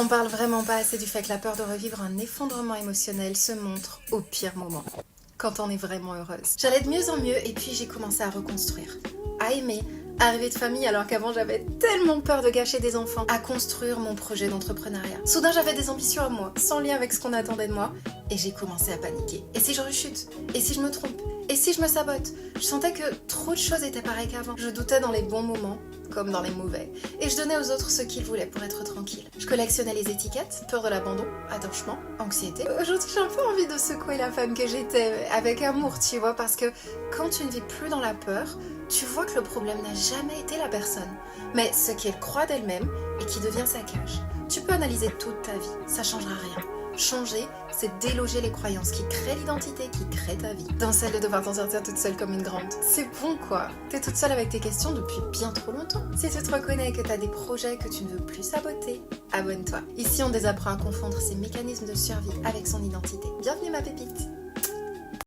On parle vraiment pas assez du fait que la peur de revivre un effondrement émotionnel se montre au pire moment, quand on est vraiment heureuse. J'allais de mieux en mieux et puis j'ai commencé à reconstruire, à aimer, à rêver de famille alors qu'avant j'avais tellement peur de gâcher des enfants, à construire mon projet d'entrepreneuriat. Soudain j'avais des ambitions à moi, sans lien avec ce qu'on attendait de moi, et j'ai commencé à paniquer. Et si je rechute? Et si je me trompe? Et si je me sabote? Je sentais que trop de choses étaient pareilles qu'avant. Je doutais dans les bons moments, comme dans les mauvais. Et je donnais aux autres ce qu'ils voulaient pour être tranquille. Je collectionnais les étiquettes, peur de l'abandon, attachement, anxiété. Aujourd'hui, j'ai un peu envie de secouer la femme que j'étais, avec amour, tu vois, parce que quand tu ne vis plus dans la peur, tu vois que le problème n'a jamais été la personne, mais ce qu'elle croit d'elle-même et qui devient sa cage. Tu peux analyser toute ta vie, ça changera rien. Changer, c'est déloger les croyances qui créent l'identité, qui créent ta vie. Dans celle de devoir t'en sortir toute seule comme une grande. C'est bon quoi. T'es toute seule avec tes questions depuis bien trop longtemps. Si tu te reconnais et que t'as des projets que tu ne veux plus saboter, abonne-toi. Ici on désapprend à confondre ses mécanismes de survie avec son identité. Bienvenue ma pépite.